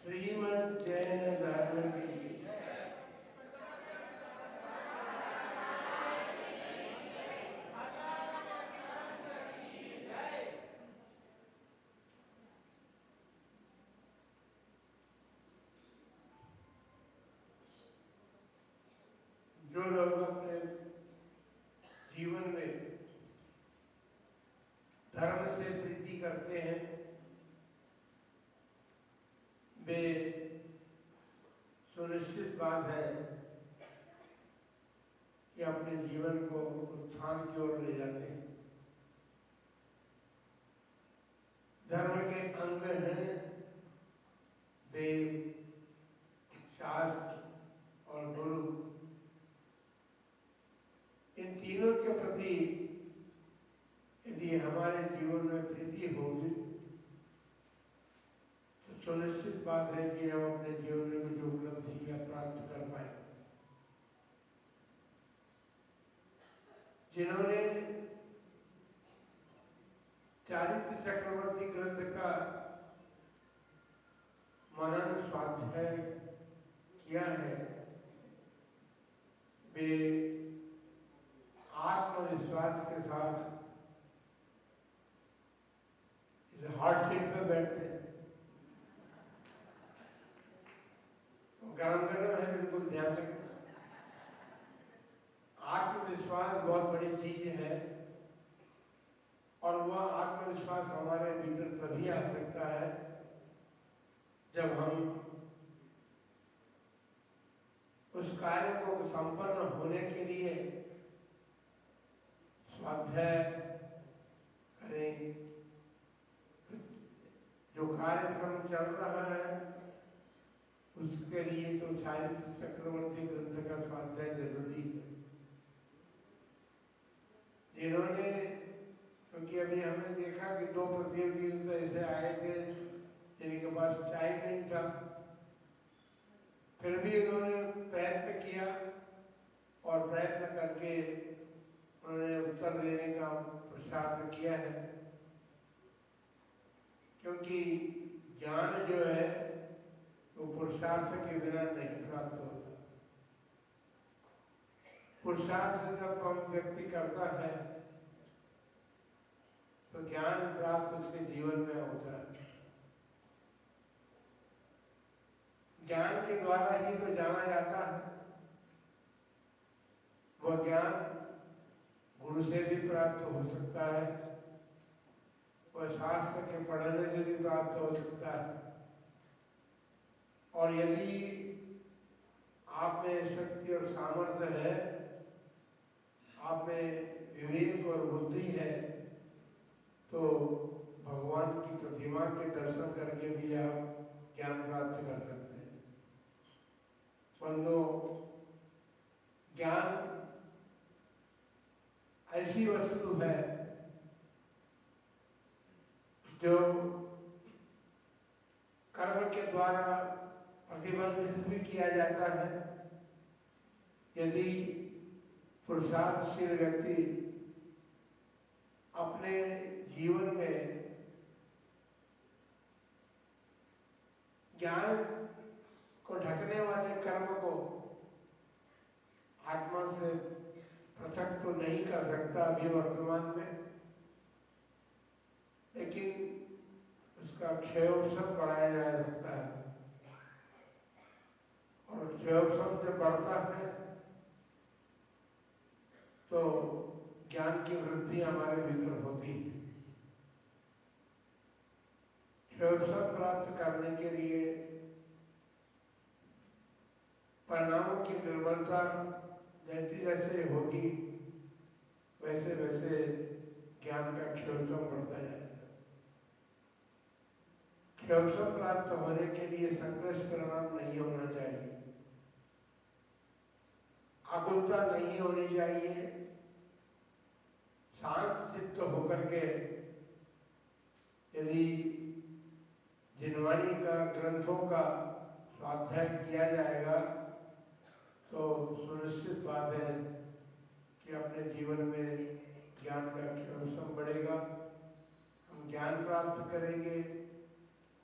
श्रीमद् जैन धर्म की जो लोग अपने जीवन में धर्म से प्रीति करते हैं वे सुनिश्चित बात है कि अपने जीवन को उत्थान की ओर ले जाते हैं। धर्म के अंग हैं देव, शास्त्र और गुरु। इन तीनों के प्रति यदि हमारे जीवन में प्रीति होगी तो सुनिश्चित बात है कि हम अपने जीवन में कुछ उपलब्धियां प्राप्त कर पाए। जिन्होंने चारित्र चक्रवर्ती ग्रंथ का मनन स्वाध्याय किया है वे आत्मविश्वास के साथ इस हॉट सीट पे बैठते हैं। गरम गरम है, बिल्कुल ध्यान रखना। आत्मविश्वास बहुत बड़ी चीज है और वह आत्मविश्वास हमारे भीतर तभी आ सकता है जब हम उस कार्य को संपन्न होने के लिए स्वाध्याय करें। जो कार्यक्रम चल रहा है उसके लिए तो चारित्र चक्रवर्ती ग्रंथ का स्वाध्याय जरूरी है। जिन्होंने, क्योंकि अभी हमने देखा कि 2 प्रतियोगी ऐसे आए थे जिनके पास टाइम नहीं था, फिर भी उन्होंने प्रयत्न किया और प्रयत्न करके उन्होंने उत्तर देने का पुरुषार्थ किया है। क्योंकि ज्ञान जो है वो पुरुषार्थ के बिना नहीं प्राप्त होता। पुरुषार्थ जब हम व्यक्ति करता है तो ज्ञान प्राप्त उसके जीवन में होता है। ज्ञान के द्वारा ही तो जाना जाता है। वह ज्ञान गुरु से भी प्राप्त हो सकता है, वह शास्त्र के पढ़ने से भी प्राप्त हो सकता है। और यदि आप में शक्ति और सामर्थ्य है, आप में विवेक और बुद्धि है, तो भगवान की प्रतिमा के दर्शन करके भी आप ज्ञान प्राप्त कर सकते हैं। बंधुओं, ज्ञान ऐसी वस्तु है जो कर्म के द्वारा प्रतिबंधित भी किया जाता है। यदि पुरुषार्थशील व्यक्ति अपने जीवन में ज्ञान को ढकने वाले कर्म को आत्मा से पृथक तो नहीं कर सकता अभी वर्तमान में, लेकिन उसका क्षयोत्सव बढ़ाया जा सकता है। और क्षयोत्सव जब बढ़ता है तो ज्ञान की वृद्धि हमारे भीतर होती है। क्षयोत्सव प्राप्त करने के लिए परिणामों की निर्भरता जैसे जैसे होगी वैसे वैसे ज्ञान का क्षयोत्सव बढ़ता जाएगा। क्षयोत्सव प्राप्त होने के लिए संघर्ष परिणाम नहीं होना चाहिए, आकुलता नहीं होनी चाहिए। शांत चित्त होकर के यदि जिनवाणी का ग्रंथों का स्वाध्याय किया जाएगा तो सुनिश्चित बात है कि अपने जीवन में ज्ञान का क्षयोत्सव बढ़ेगा। हम ज्ञान प्राप्त करेंगे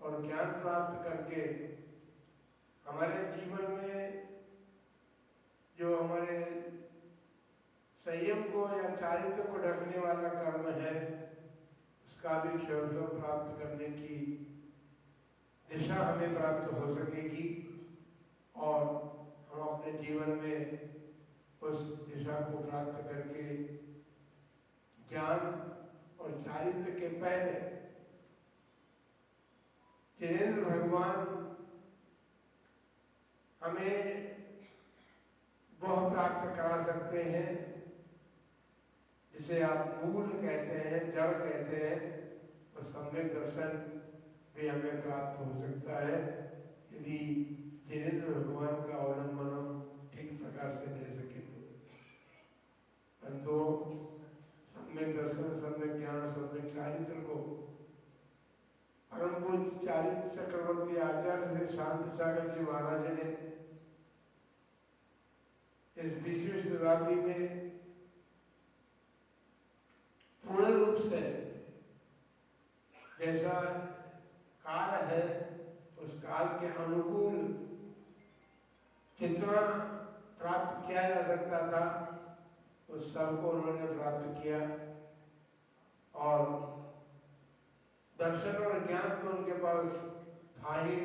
और ज्ञान प्राप्त करके हमारे जीवन में जो हमारे संयम को या चारित्र को ढकने वाला कर्म है, उसका भी क्षय प्राप्त करने की दिशा हमें प्राप्त हो सकेगी और हम अपने जीवन में उस दिशा को प्राप्त करके ज्ञान और चारित्र के पहले जिनेंद्र भगवान हमें वह प्राप्त करा सकते हैं जिसे आप मूल कहते हैं, जड़ कहते हैं, और सम्यक दर्शन भी हमें प्राप्त हो सकता है यदि जिनेंद्र भगवान का अवलंबन हम ठीक प्रकार से ले सके तो सम्यक दर्शन, सम्यक ज्ञान, सम्यक चारित्र को परम पूज्य चारित्र चक्रवर्ती आचार्य श्री शांति सागर जी महाराज ने इस 20वीं शताब्दी में पूर्ण रूप से जैसा काल है उस काल के अनुकूल जितना प्राप्त किया जा सकता था उस सबको उन्होंने प्राप्त किया और दर्शन और ज्ञान तो उनके पास था ही,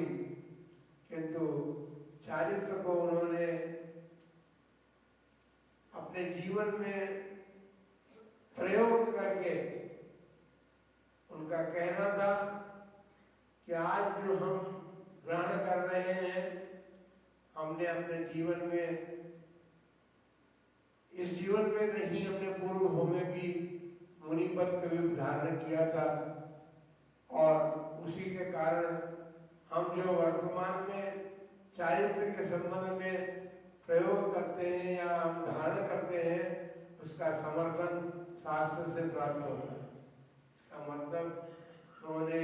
किंतु चारित्र को उन्होंने अपने जीवन में प्रयोग करके, उनका कहना था कि आज जो हम ग्रहण कर रहे हैं हमने अपने जीवन में, इस जीवन में नहीं, हमने पूर्व में भी मुनि पद का भी धारण किया था और उसी के कारण हम जो वर्तमान में चारित्र के संबंध में प्रयोग करते हैं या हम धारण करते हैं उसका समर्थन शास्त्र से प्राप्त होता है। इसका मतलब उन्होंने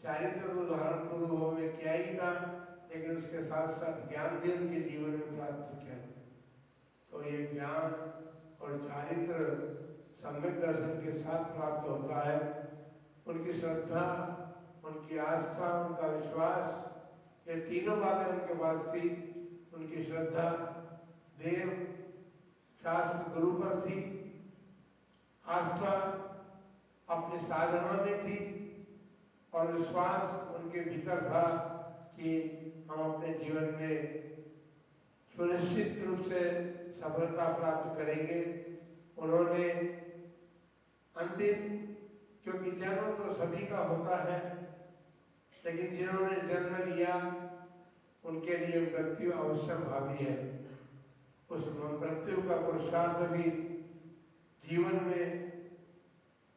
चारित्र तो धारण पूर्व में किया ही था, लेकिन उसके साथ साथ ज्ञान भी उनके जीवन में प्राप्त किया। तो ये ज्ञान और चारित्र सम्यक दर्शन के साथ प्राप्त होता है। उनकी श्रद्धा, उनकी आस्था, उनका विश्वास, ये तीनों बातें उनके पास थी। उनकी श्रद्धा देव शास्त्र गुरु पर थी, आस्था अपनी साधना में थी और विश्वास उनके भीतर था कि हम अपने जीवन में सुनिश्चित रूप से सफलता प्राप्त करेंगे। उन्होंने अंतिम, क्योंकि जन्म तो सभी का होता है, लेकिन जिन्होंने जन्म लिया उनके लिए मृत्यु अवश्य भावी है। उस मृत्यु का पुरुषार्थ भी जीवन में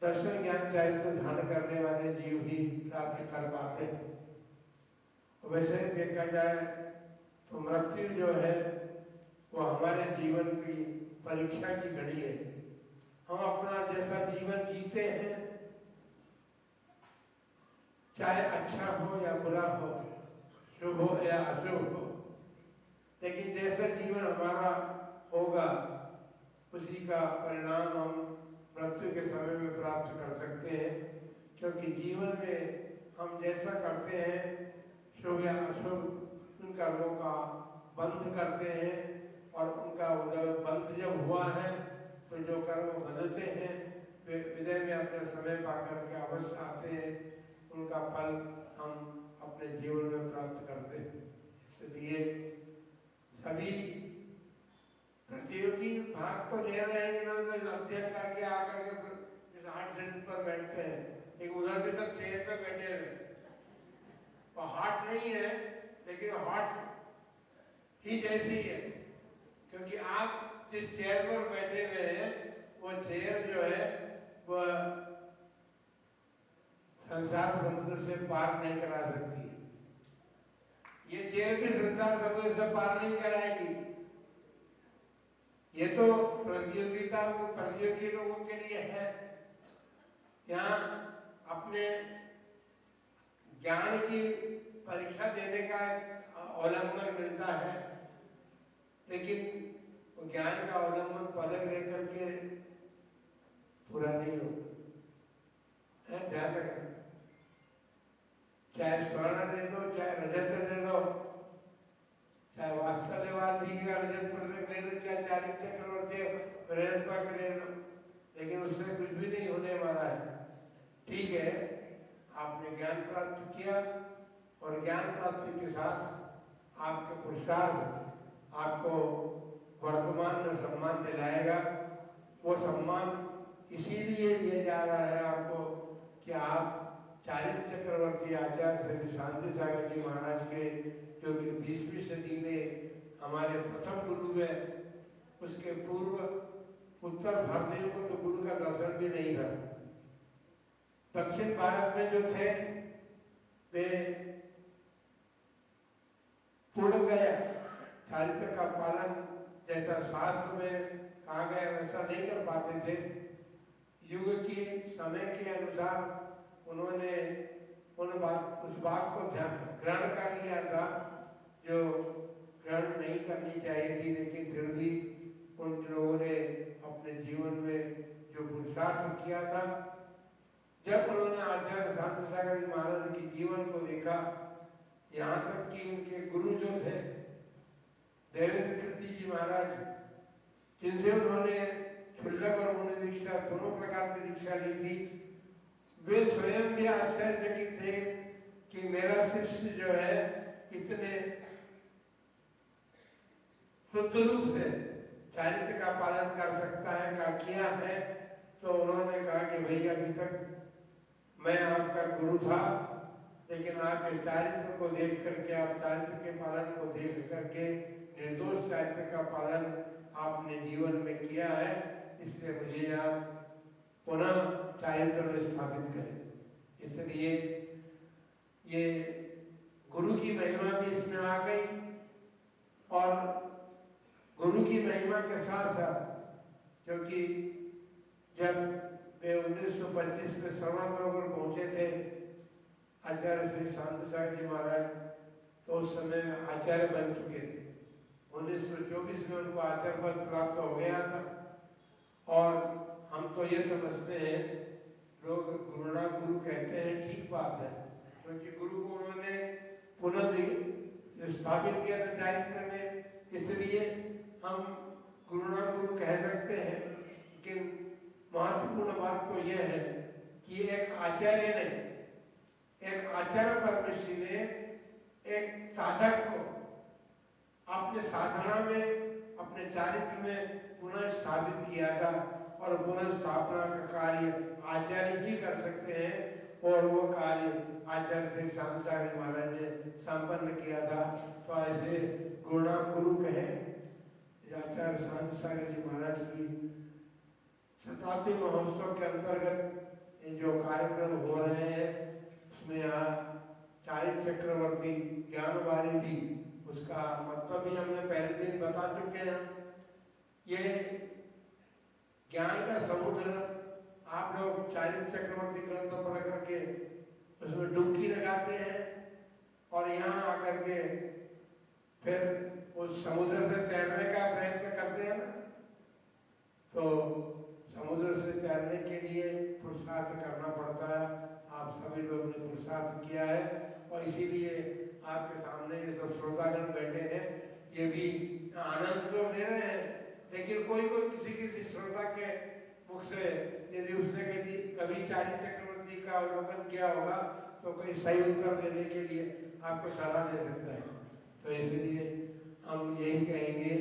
दर्शन ज्ञान चारित्र धारण करने वाले जीव ही प्राप्त कर पाते हैं। वैसे देखा जाए तो मृत्यु जो है वो हमारे जीवन की परीक्षा की घड़ी है। हम अपना जैसा जीवन जीते हैं, चाहे अच्छा हो या बुरा हो, शुभ हो या अशुभ हो, लेकिन जैसा जीवन हमारा होगा उसी का परिणाम हम मृत्यु के समय में प्राप्त कर सकते हैं। क्योंकि जीवन में हम जैसा करते हैं, शुभ या अशुभ, उन कर्मों का बंध करते हैं और उनका बंध जब हुआ है तो जो कर्म बंधते हैं वे विदय में अपने समय पाकर के अवश्य आते हैं, उनका फल हम अपने जीवन में प्राप्त करते हैं। इसलिए सभी प्रतियोगी भाग तो ले रहे हैं, इन्होंने अध्ययन करके आकर के हाट सीट पर बैठते हैं, एक उधर भी सब चेयर पे बैठे हुए, और हाट नहीं है लेकिन हाट ही जैसी है, क्योंकि आप जिस चेयर पर बैठे हुए हैं वो चेयर जो है वह संसार समुद्र से पार नहीं करा सकती। ये चेयर भी संसार समुद्र से पार नहीं कराएगी। ये तो प्रतियोगिता को प्रतियोगी लोगों के लिए है। यहाँ अपने ज्ञान की परीक्षा देने का अवलंबन मिलता है, लेकिन वो ज्ञान का अवलंबन पदक लेकर के पूरा नहीं होता है। ध्यान रखना, चाहे स्वर्ण दे दो चाहे रजत दे दो, ज्ञान प्राप्त किया और ज्ञान प्राप्ति के साथ आपके पुरुषार्थ आपको वर्तमान में सम्मान दिलाएगा। वो सम्मान इसीलिए दिया जा रहा है आपको कि आप चारित्र चक्रवर्ती आचार्य श्री शांति सागर जी महाराज के, जो कि 20वीं सदी में हमारे प्रथम गुरु है, उसके पूर्व उत्तर भारतीयों को तो गुरु का दर्शन भी नहीं था। दक्षिण भारत में जो थे वे पूर्णतया चारित्र का पालन जैसा शास्त्र में कहा गया वैसा नहीं कर पाते थे। युग की समय के अनुसार उन्होंने उस बात को ग्रहण कर लिया था जो ग्रहण नहीं करनी चाहिए थी, लेकिन फिर भी उन लोगों ने अपने जीवन में जो पुरुषार्थ किया था, जब उन्होंने आचार्य शांति सागर जी महाराज के जीवन को देखा, यहाँ तक कि उनके गुरु जो थे देवेंद्र कीर्ति जी महाराज, जिनसे उन्होंने क्षुल्लक और मुनि दीक्षा दोनों प्रकार की दीक्षा ली थी, वे स्वयं भी आश्चर्यचकित थे कि मेरा शिष्य जो है इतने शुद्ध रूप से चारित्र का पालन कर सकता है, का किया है। तो उन्होंने कहा कि भैया अभी तक मैं आपका गुरु था, लेकिन आपके चारित्र को देख करके, आप चारित्र के पालन को देख करके निर्दोष चारित्र का पालन आपने जीवन में किया है, इसलिए मुझे आप पुनः चारित्र में स्थापित करें। इसलिए ये गुरु की महिमा भी इसमें आ गई और गुरु की महिमा के साथ साथ, क्योंकि जब वे 1925 में श्रवणबेगौर पहुंचे थे आचार्य श्री शांति सागर जी महाराज, तो उस समय आचार्य बन चुके थे। 1924 में उनको आचार्य पद प्राप्त हो गया था। और हम तो ये समझते हैं, लोग गुरुना गुरु कहते हैं, ठीक बात है, क्योंकि गुरु को उन्होंने पुनः स्थापित किया था चारित्र में, इसलिए हम गुरुना गुरु कह सकते हैं। लेकिन महत्वपूर्ण बात तो यह है कि एक आचार्य परमेश्वरी ने एक साधक को अपने साधना में, अपने चारित्र में पुनः स्थापित किया था। और पुनः स्थापना का कार्य आचार्य ही कर सकते हैं, और वो कार्य आचार्य श्री शांति सागर महाराज ने संपन्न किया था। तो ऐसे गुरुना गुरु कहे आचार्य शांति सागर जी महाराज की शताब्दी महोत्सव के अंतर्गत जो कार्यक्रम हो रहे हैं, उसमें चारित्र चक्रवर्ती ज्ञान वारिधि, उसका मतलब भी हमने पहले दिन बता चुके हैं। ये ज्ञान का समुद्र, आप लोग चारित्र चक्रवर्ती ग्रंथ पढ़ करके उसमें डुबकी लगाते हैं और यहाँ आकर के फिर उस समुद्र से तैरने का प्रयत्न करते हैं ना। तो समुद्र से तैरने के लिए पुरुषार्थ करना पड़ता है। आप सभी लोगों ने पुरुषार्थ किया है और इसीलिए आपके सामने ये सब श्रोतागण बैठे हैं। ये भी आनंद तो ले रहे हैं, लेकिन कोई किसी श्रोता के मुख से यदि उसने कभी चारित्र चक्रवर्ती का अवलोकन किया होगा तो कोई सही उत्तर देने के लिए आपको सलाह दे सकता है। तो इसलिए हम यही कहेंगे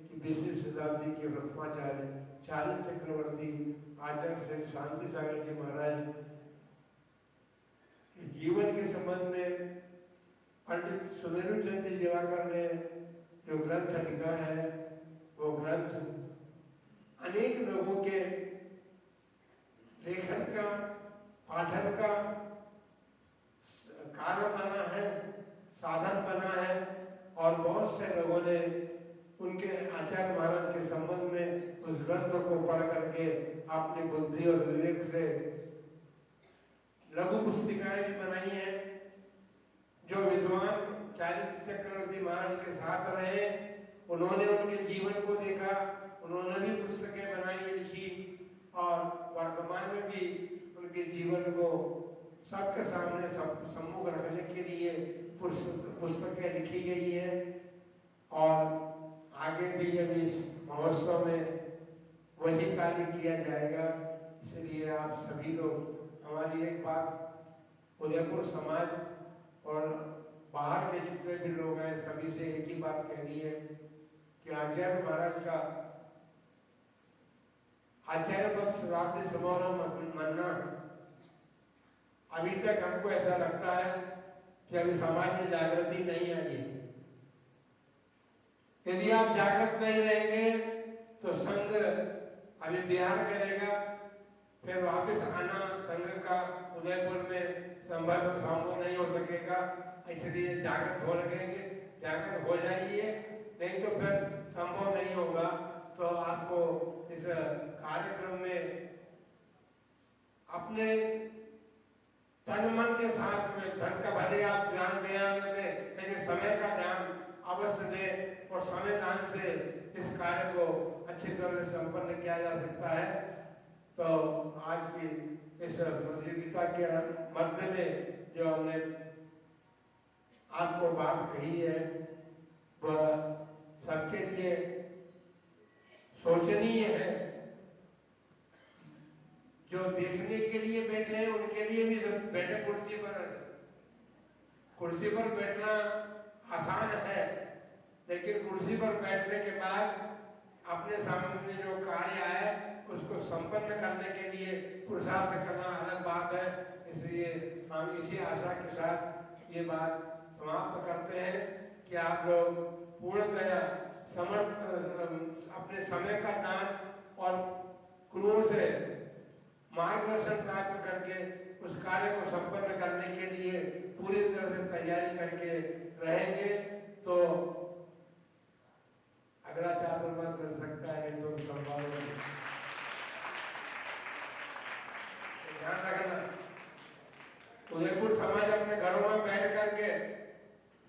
कि 20वीं शताब्दी के प्रथमाचार्य चारित्र चक्रवर्ती आचार्य श्री शांति सागर जी महाराज के जीवन के संबंध में पंडित सुमेरु चंद जी दिवाकर ने जो ग्रंथ लिखा है, वो ग्रंथ अनेक लोगों के लेखन का, पाठन का कारण बना है, साधन बना है। और बहुत से लोगों ने उनके आचार्य महाराज के संबंध में उस ग्रंथ को पढ़ करके अपनी बुद्धि और विवेक से लघु पुस्तिकाएं भी बनाई हैं। जो विद्वान चारित्र चक्रवर्ती महाराज के साथ रहे, उन्होंने उनके जीवन को देखा, उन्होंने भी पुस्तकें बनाई, लिखी, और वर्तमान में भी उनके जीवन को सबके सामने सम्मुख रखने के लिए पुस्तकें लिखी गई है। और आगे भी अभी इस महोत्सव में वही कार्य किया जाएगा। इसलिए आप सभी लोग हमारी एक बात उदयपुर समाज और बाहर के जितने भी लोग हैं सभी से एक ही बात कहनी है कि आचार्य महाराज का आचार्य पद शताब्दी समारोह मनाना, अभी तक हमको ऐसा लगता है कि अभी समाज में जागृति नहीं आई है। यदि आप जागृत नहीं रहेंगे तो संघ अभी बिहार करेगा, फिर वापस आना संघ का उदयपुर में संभव नहीं हो सकेगा। इसलिए जागृत हो लगेंगे, जागृत हो जाइए, नहीं तो फिर संभव नहीं होगा। तो आपको इस कार्यक्रम में अपने तन मन के साथ में, धन का भले आप ध्यान दें लेकिन समय का ध्यान अवश्य दें और समय दान से इस कार्य को अच्छी तरह से संपन्न किया जा सकता है। तो आज की इस प्रतियोगिता के मध्य में जो हमने आपको बात कही है वह सबके लिए सोचनीय है। जो देखने के लिए बैठे हैं उनके लिए भी बैठे कुर्सी पर बैठना आसान है, लेकिन कुर्सी पर बैठने के बाद अपने सामने जो कार्य आए उसको संपन्न करने के लिए पुरुषार्थ करना अलग बात है। इसलिए हम इसी आशा के साथ ये बात समाप्त करते हैं कि आप लोग पूर्णतया अपने समय का दान और गुरुओं से मार्गदर्शन प्राप्त करके उस कार्य को संपन्न करने के लिए पूरी तरह से तैयारी करके रहेंगे तो अगला चातुर्मास मिल सकता है, नहीं तो संभव नहीं। ध्यान रखना, उदयपुर समाज अपने घरों में बैठ करके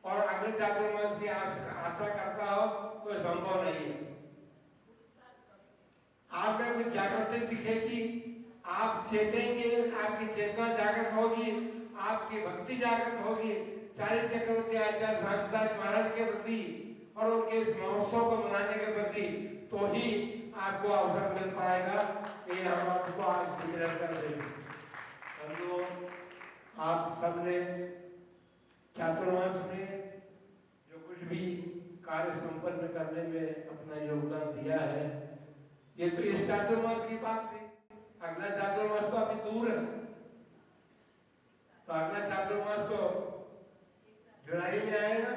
और अगले चातुर्मास की आशा करता हो तो संभव नहीं है। आप में कुछ जागृति दिखेगी, आप चेतेंगे, आपकी चेतना जागृत होगी, आपकी भक्ति जागृत होगी चालीस चक्रवर्ती आचार्य शांति महाराज के प्रति और उनके इस महोत्सव को मनाने के प्रति, तो ही आपको अवसर मिल पाएगा। ये हम आपको आज विनम्र कर देंगे। आप सबने चातुर्मास में जो कुछ भी कार्य संपन्न करने में अपना योगदान दिया है, ये तो इस चातुर्मास की बात थी। अगला चातुर्मास तो अभी दूर है, तो अगला चातुर्मास तो जुलाई में आएगा।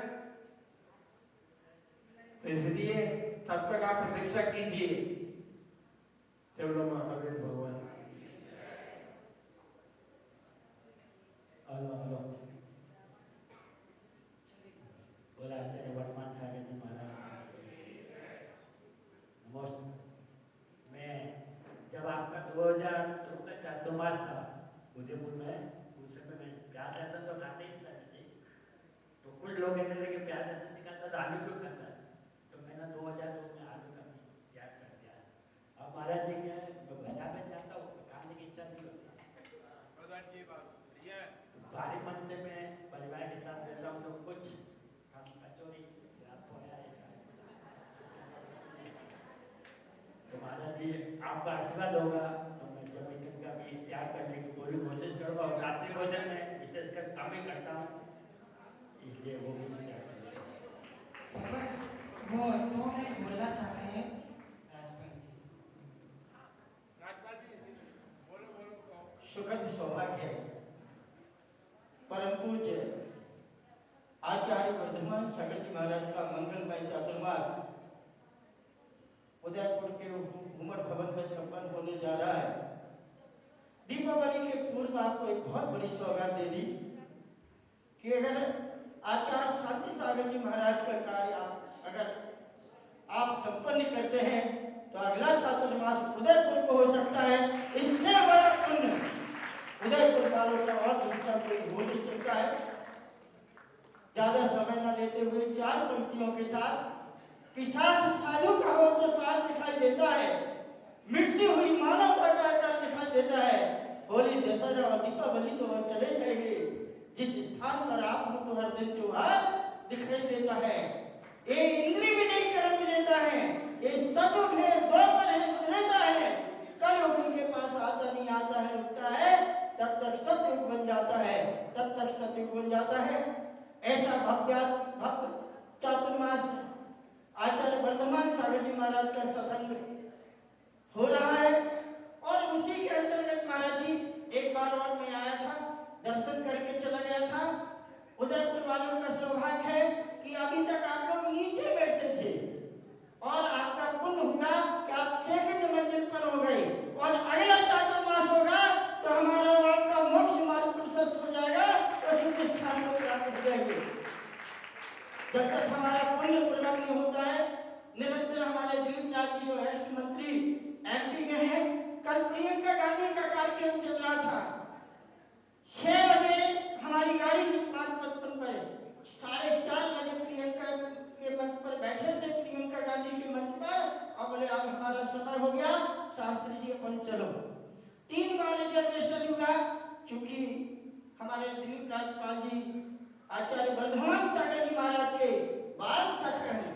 तो इसलिए तब तक आप प्रतीक्षा कीजिए। केवल महादेव भगवान बोला आचार्य वर्तमान सागर जी महाराज। मैं जब आपका 2002 का चातुर्मास था उदयपुर में, उस समय मैं प्याज लहसुन तो खाते ही था वैसे, तो कुछ लोग कहने लगे प्याज लहसुन नहीं खाता तो आलू क्यों खाता है, तो मैंने 2002 में आलू का त्याग कर दिया। अब महाराज जी क्या है, मैं बाजार में जाता हूँ, खाने की इच्छा नहीं होती, भारी मन से मैं परिवार के साथ रहता हूँ, तो कुछ कचौरी तो महाराज जी आपका आशीर्वाद होगा तो मैं जब का भी त्याग करने की पूरी कोशिश करूँगा। और रात्रि भोजन में विशेषकर कम ही करता हूँ, इसलिए वो भी त्याग करेंगे। वो 2 मिनट बोलना चाहते हैं राजपाल जी, बोलो। सुखद सौभाग्य परम पूज्य आचार्य वर्धमान सागर जी महाराज का मंगलमय चातुर्मास उदयपुर के उमर भवन में संपन्न होने जा रहा है। दीपावली के पूर्व आपको एक बहुत बड़ी सौगात दे दी कि अगर आचार्य शांति सागर जी महाराज का कार्य अगर आप संपन्न करते हैं तो अगला चातुर्मास उदयपुर को हो सकता है। इससे बड़ा पुण्य उदयपुर वालों का और दूसरा कोई हो नहीं सकता है। ज्यादा समय न लेते हुए 4 पंक्तियों के साथ कि साथ साधु का हो तो साथ दिखाई देता है, मिटती हुई मानवता का आकार दिखाई देता है। होली दशहरा और दीपावली तो वह चले जाएंगे, जिस स्थान पर आप हो तो हर दिन त्योहार दिखाई देता है। ये इंद्रिय विजयी कर्म देता है, ये सतयुग है, द्वापर है, त्रेता है, कलयुग उनके पास आता नहीं आता है, रुकता है। तब तक सतयुग बन जाता है, तब तक सतयुग बन जाता है। ऐसा भव्य चातुर्मास आचार्य वर्धमान सागर जी महाराज का सत्संग हो रहा है। और उसी के अंतर्गत महाराज जी एक बार और मैं आया था, दर्शन करके चला गया था। उदयपुर वालों का सौभाग्य है कि अभी तक आप लोग नीचे बैठते थे और आपका पुण्य हुआ कि आप 2nd मंजिल पर हो गए। और अगला चातुर्मास होगा तो हमारा आपका मोक्ष मार्ग प्रशस्त हो जाएगा और शुद्ध स्थान को प्राप्त हो जाएंगे। जब तक हमारा पुण्य पूरा नहीं होता है, निरंतर हमारे दिलीप राज जी जो एक्स मंत्री एमपी के हैं, कल प्रियंका गांधी का कार्यक्रम चल रहा था। 6 बजे हमारी गाड़ी थी 5:55 पर, 4:30 बजे प्रियंका के मंच पर बैठे थे, प्रियंका गांधी के मंच पर, और बोले अब हमारा समय हो गया, शास्त्री जी अपन चलो। 3 बार रिजर्वेशन हुआ, क्योंकि हमारे दिलीप राजपाल जी आचार्य वर्धमान सागर जी महाराज के बाल सख हैं।